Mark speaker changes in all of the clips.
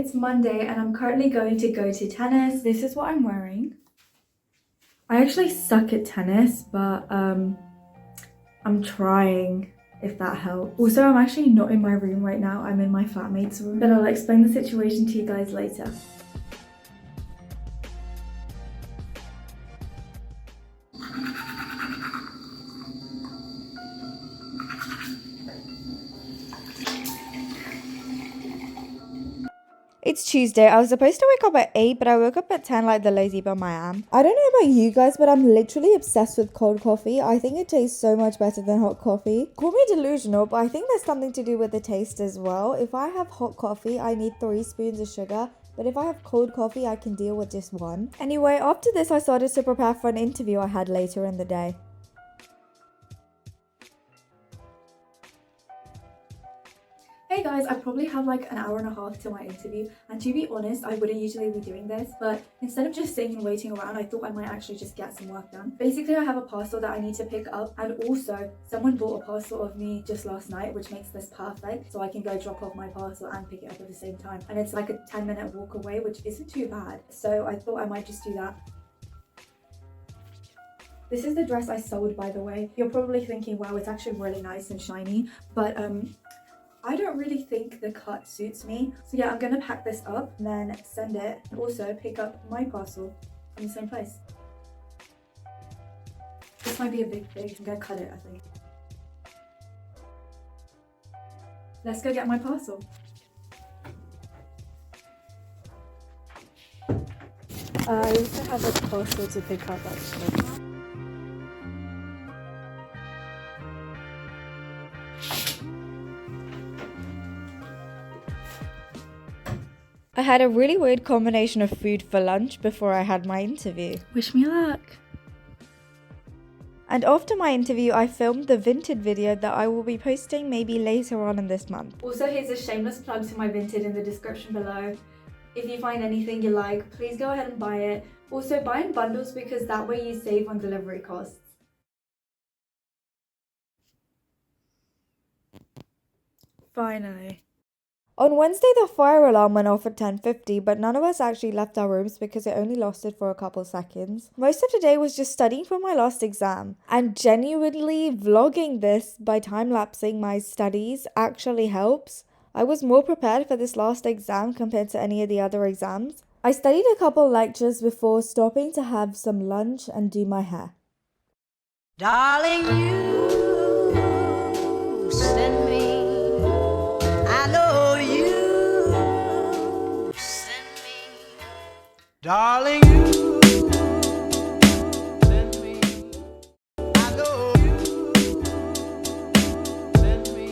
Speaker 1: it's Monday and I'm currently going to go to tennis. This is what I'm wearing. I actually suck at tennis, but I'm trying, if that helps. Also, I'm actually not in my room right now. I'm in my flatmate's room, but I'll explain the situation to you guys later.
Speaker 2: It's Tuesday. I was supposed to wake up at 8, but I woke up at 10 like the lazy bum I am. I don't know about you guys, but I'm literally obsessed with cold coffee. I think it tastes so much better than hot coffee. Call me delusional, but I think there's something to do with the taste as well. If I have hot coffee, I need 3 spoons of sugar. But if I have cold coffee, I can deal with just 1. Anyway, after this, I started to prepare for an interview I had later in the day.
Speaker 1: Hey guys, I probably have like an hour and a half to my interview, and to be honest, I wouldn't usually be doing this, but instead of just sitting and waiting around, I thought I might actually just get some work done. Basically, I have a parcel that I need to pick up, and also someone bought a parcel of me just last night, which makes this perfect, so I can go drop off my parcel and pick it up at the same time. And it's like a 10-minute walk away, which isn't too bad, so I thought I might just do that. This is the dress I sold, by the way. You're probably thinking, wow, it's actually really nice and shiny, but I don't really think the cut suits me. So yeah, I'm gonna pack this up and then send it, and also pick up my parcel from the same place. This might be a big thing. I'm gonna cut it, I think. Let's go get my parcel. I also have a parcel to pick up actually.
Speaker 2: I had a really weird combination of food for lunch before I had my interview.
Speaker 1: Wish me luck.
Speaker 2: And after my interview, I filmed the Vinted video that I will be posting maybe later on in this month.
Speaker 1: Also, here's a shameless plug to my Vinted in the description below. If you find anything you like, please go ahead and buy it. Also, buy in bundles because that way you save on delivery costs. Finally.
Speaker 2: On Wednesday, the fire alarm went off at 10:50, but none of us actually left our rooms because it only lasted for a couple seconds. Most of the day was just studying for my last exam, and genuinely vlogging this by time-lapsing my studies actually helps. I was more prepared for this last exam compared to any of the other exams. I studied a couple lectures before stopping to have some lunch and do my hair.
Speaker 3: Darling, you send me. I know you send me. Darling, you send me. I know you send me.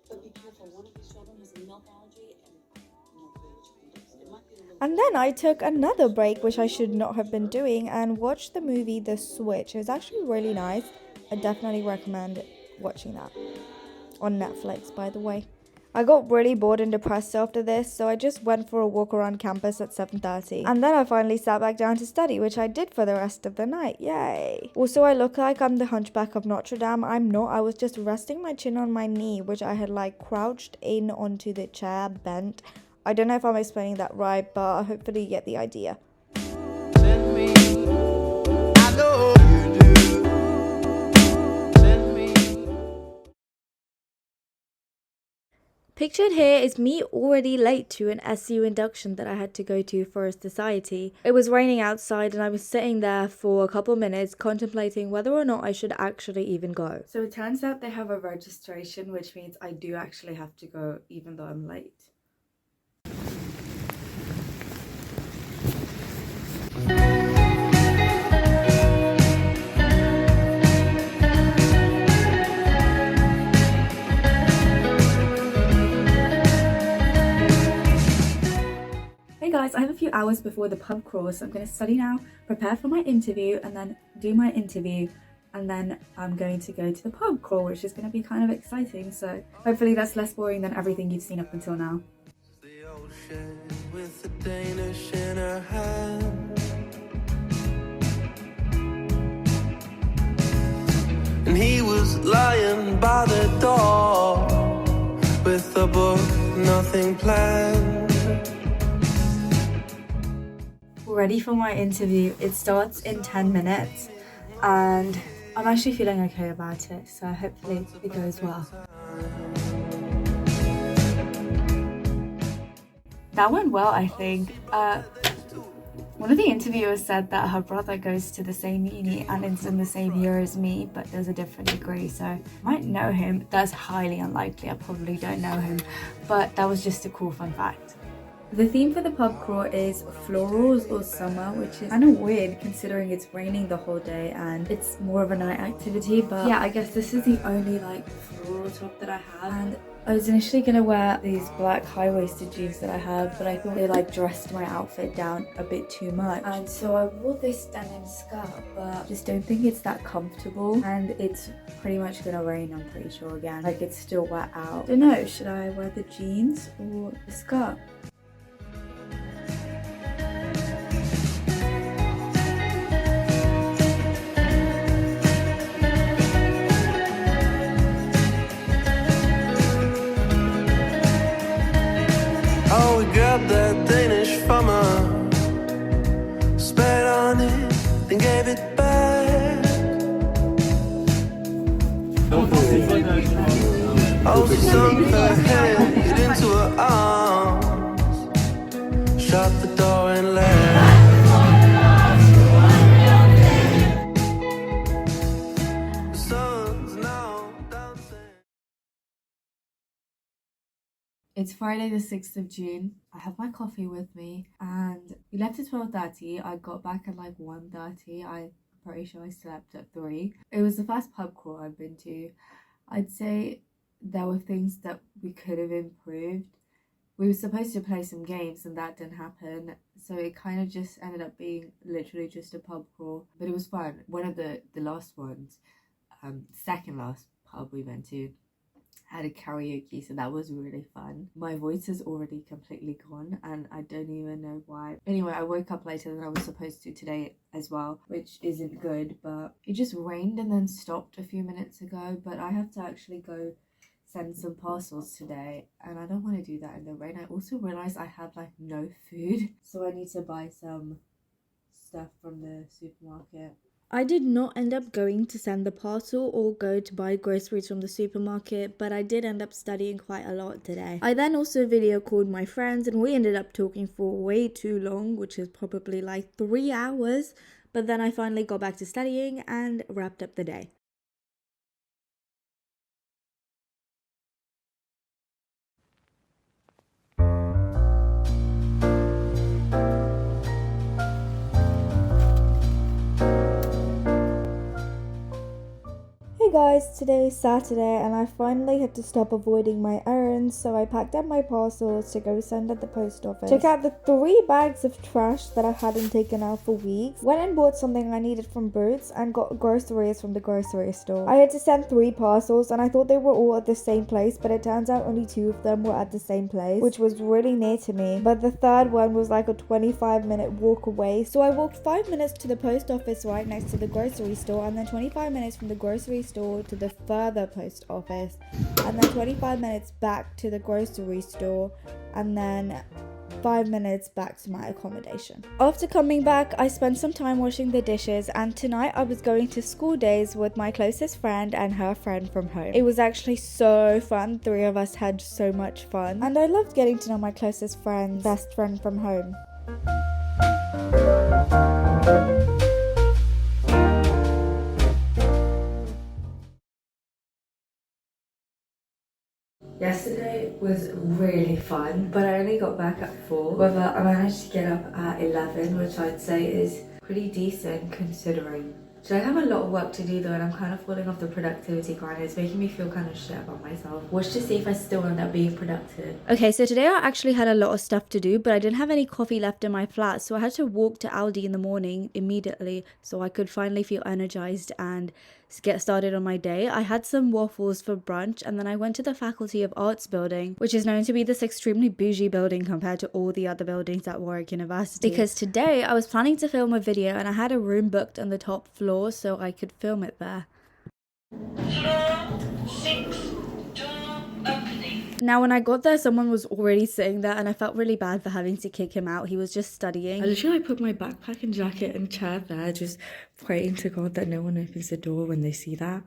Speaker 4: But be careful. One of these children has a milk allergy and no clue what you can do. It might be a little.
Speaker 2: And then I took another break, which I should not have been doing, and watched the movie The Switch. It was actually really nice. I definitely recommend watching that. On Netflix, by the way. I got really bored and depressed after this, so I just went for a walk around campus at 7:30. And then I finally sat back down to study, which I did for the rest of the night. Yay! Also, I look like I'm the Hunchback of Notre Dame. I'm not. I was just resting my chin on my knee, which I had like crouched in onto the chair, bent. I don't know if I'm explaining that right, but hopefully you get the idea.
Speaker 3: Send me. I know you do. Send me.
Speaker 2: Pictured here is me already late to an SU induction that I had to go to for a society. It was raining outside and I was sitting there for a couple minutes contemplating whether or not I should actually even go.
Speaker 1: So it turns out they have a registration, which means I do actually have to go even though I'm late. Hey guys, I have a few hours before the pub crawl, so I'm going to study now, prepare for my interview, and then do my interview, and then I'm going to go to the pub crawl, which is going to be kind of exciting, so hopefully that's less boring than everything you've seen up until now.
Speaker 5: The ocean with the Danish in her hand, and he was lying by the door with a book, nothing planned.
Speaker 1: ready for my interview. It starts in 10 minutes and I'm actually feeling okay about it, so hopefully it goes well. That went well, I think. One of the interviewers said that her brother goes to the same uni and is in the same year as me, but there's a different degree, so I might know him. That's highly unlikely, I probably don't know him, but that was just a cool fun fact. The theme for the pub crawl is florals or summer, which is kind of weird considering it's raining the whole day and it's more of a night activity, but yeah, I guess this is the only like floral top that I have. And I was initially gonna wear these black high-waisted jeans that I have, but I thought they like dressed my outfit down a bit too much. And so I wore this denim skirt, but I just don't think it's that comfortable. And it's pretty much gonna rain, I'm pretty sure again. Like it's still wet out. Don't know, should I wear the jeans or the skirt?
Speaker 5: Oh, we grabbed that Danish from her, spat on it, then gave it back. Oh, she sunk her head into her arms, shut the door and left. The sun's now dancing.
Speaker 1: It's Friday the 6th of June. I have my coffee with me and we left at 12:30. I got back at like 1:30. I'm pretty sure I slept at 3. It was the first pub crawl I've been to. I'd say there were things that we could have improved. We were supposed to play some games and that didn't happen. So it kind of just ended up being literally just a pub crawl. But it was fun. One of the last ones, second last pub we went to, had a karaoke, so that was really fun. My voice is already completely gone and I don't even know why. Anyway, I woke up later than I was supposed to today as well, which isn't good, but it just rained and then stopped a few minutes ago. But I have to actually go send some parcels today and I don't want to do that in the rain. I also realized I have like no food, so I need to buy some stuff from the supermarket.
Speaker 2: I did not end up going to send the parcel or go to buy groceries from the supermarket, but I did end up studying quite a lot today. I then also video called my friends and we ended up talking for way too long, which is probably like 3 hours, but then I finally got back to studying and wrapped up the day. Hey guys, today is Saturday and I finally had to stop avoiding my errands, so I packed up my parcels to go send at the post office. Took out the 3 bags of trash that I hadn't taken out for weeks, went and bought something I needed from Boots, and got groceries from the grocery store. I had to send 3 parcels and I thought they were all at the same place, but it turns out only 2 of them were at the same place, which was really near to me, but the third one was like a 25-minute walk away. So I walked 5 minutes to the post office right next to the grocery store, and then 25 minutes from the grocery store to the further post office, and then 25 minutes back to the grocery store, and then 5 minutes back to my accommodation. After coming back, I spent some time washing the dishes, and tonight I was going to school days with my closest friend and her friend from home. It was actually so fun. 3 of us had so much fun, and I loved getting to know my closest friend's best friend from home.
Speaker 1: Yesterday was really fun, but I only got back at 4. However, I managed to get up at 11, which I'd say is pretty decent considering. So I have a lot of work to do though, and I'm kind of falling off the productivity grind. It's making me feel kind of shit about myself. Watch to see if I still end up being productive. Okay, so today I actually had a lot of stuff to do, but I didn't have any coffee left in my flat, so I had to walk to Aldi in the morning immediately so I could finally feel energized and get started on my day. I had some waffles for brunch, and then I went to the Faculty of Arts building, which is known to be this extremely bougie building compared to all the other buildings at Warwick University, because today I was planning to film a video and I had a room booked on the top floor so I could film it there.
Speaker 6: Floor 6, door opening. Now when I got there, someone was already sitting there and I felt really bad for having to kick him out. He was just studying. I literally put my backpack and jacket and chair there, just praying to God that no one opens the door when they see that.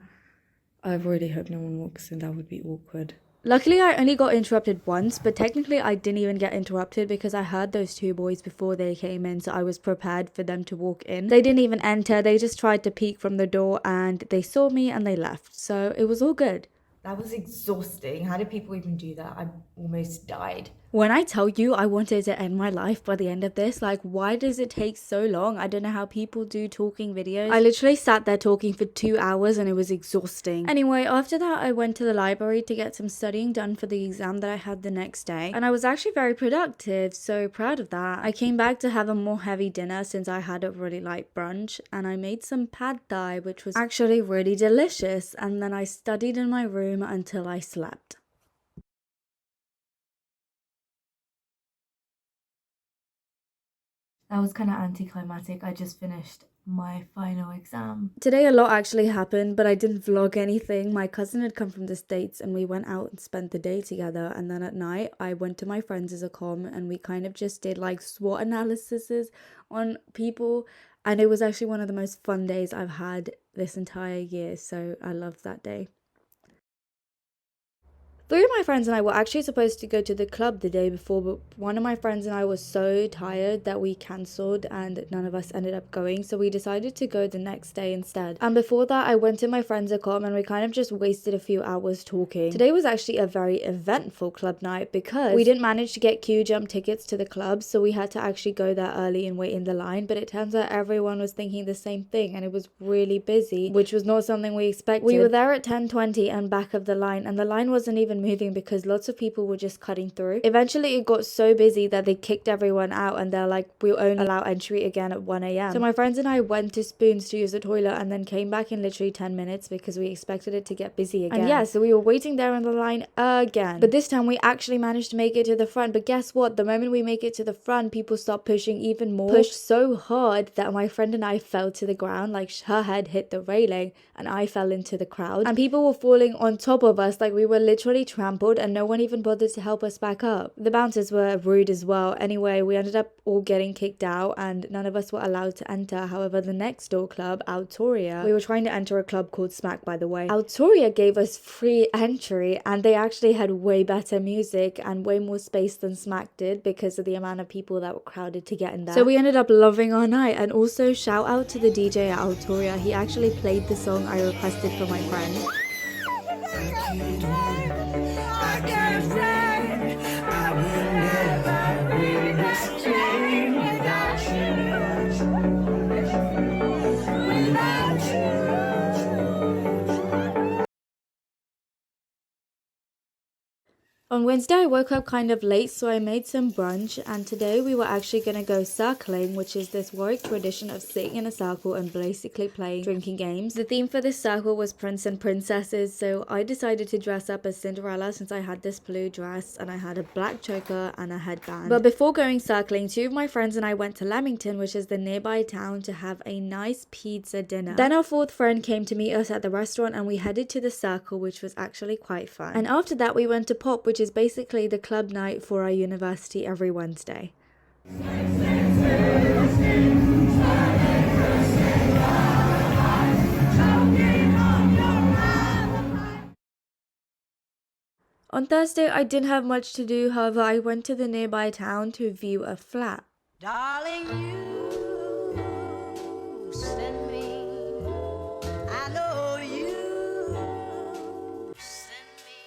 Speaker 6: I really hope no one walks in, that would be awkward. Luckily, I only got interrupted once, but technically I didn't even get interrupted because I heard those two boys before they came in, so I was prepared for them to walk in. They didn't even enter, they just tried to peek from the door and they saw me and they left, so it was all good.
Speaker 2: That was exhausting. How did people even do that? I almost died.
Speaker 6: When I tell you I wanted to end my life by the end of this, like, why does it take so long? I don't know how people do talking videos. I literally sat there talking for 2 hours and it was exhausting. Anyway, after that, I went to the library to get some studying done for the exam that I had the next day. And I was actually very productive, so proud of that. I came back to have a more heavy dinner since I had a really light brunch. And I made some pad thai, which was actually really delicious. And then I studied in my room until I slept.
Speaker 2: That was kind of anticlimactic. I just finished my final exam.
Speaker 6: Today a lot actually happened, but I didn't vlog anything. My cousin had come from the States and we went out and spent the day together, and then at night I went to my friends as a com and we kind of just did like SWOT analyses on people, and it was actually one of the most fun days I've had this entire year, so I loved that day. 3 of my friends and I were actually supposed to go to the club the day before, but one of my friends and I was so tired that we cancelled and none of us ended up going, so we decided to go the next day instead. And before that, I went to my friend's accom and we kind of just wasted a few hours talking. Today was actually a very eventful club night because we didn't manage to get queue jump tickets to the club, so we had to actually go there early and wait in the line, but it turns out everyone was thinking the same thing and it was really busy, which was not something we expected. We were there at 10:20 and back of the line, and the line wasn't even moving because lots of people were just cutting through. Eventually it got so busy that they kicked everyone out and they're like, we'll only allow entry again at 1 a.m. So my friends and I went to Spoons to use the toilet and then came back in literally 10 minutes because we expected it to get busy again. And yeah, so we were waiting there in the line again. But this time we actually managed to make it to the front. But guess what? The moment we make it to the front, people start pushing even more. Pushed so hard that my friend and I fell to the ground. Like, her head hit the railing and I fell into the crowd. And people were falling on top of us. Like, we were literally trampled and no one even bothered to help us back up. The bouncers were rude as well. Anyway, we ended up all getting kicked out and none of us were allowed to enter. However, the next door club, Autoria, we were trying to enter a club called Smack, by the way. Autoria gave us free entry and they actually had way better music and way more space than Smack did because of the amount of people that were crowded to get in there. So we ended up loving our night. And also shout out to the DJ at Autoria. He actually played the song I requested for my friend.
Speaker 5: I can't say I will never really change without you.
Speaker 6: On Wednesday, I woke up kind of late, so I made some brunch, and today we were actually going to go circling, which is this Warwick tradition of sitting in a circle and basically playing drinking games. The theme for this circle was prince and princesses, so I decided to dress up as Cinderella since I had this blue dress and I had a black choker and a headband. But before going circling, 2 of my friends and I went to Leamington, which is the nearby town, to have a nice pizza dinner. Then our 4th friend came to meet us at the restaurant and we headed to the circle, which was actually quite fun. And after that, we went to Pop, which is basically the club night for our university every Wednesday. On Thursday, I didn't have much to do. However, I went to the nearby town to view a flat.
Speaker 3: Darling, you send me. I know you send me.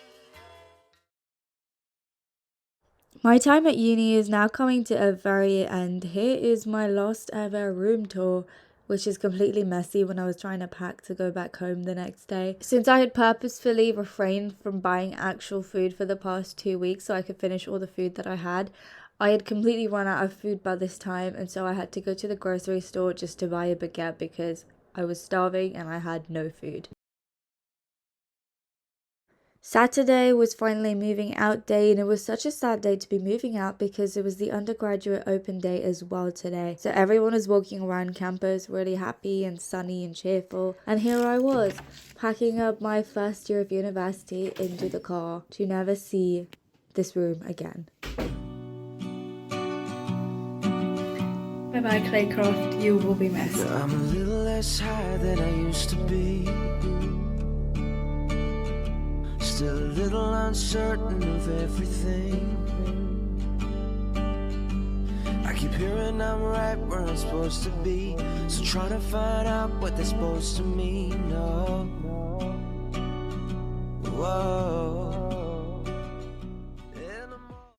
Speaker 6: My time at uni is now coming to a very end. Here is my last ever room tour, which is completely messy when I was trying to pack to go back home the next day. Since I had purposefully refrained from buying actual food for the past 2 weeks so I could finish all the food that I had completely run out of food by this time, and so I had to go to the grocery store just to buy a baguette because I was starving and I had no food. Saturday was finally moving out day, and it was such a sad day to be moving out because it was the undergraduate open day as well today. So everyone was walking around campus really happy and sunny and cheerful. And here I was, packing up my first year of university into the car to never see this room again.
Speaker 1: Bye bye, Claycroft. You will be missed.
Speaker 5: I'm a little less high than I used to be. Still a little uncertain of everything. I keep hearing I'm right where I'm supposed to be, so trying to find out what they're supposed to mean. No. Whoa.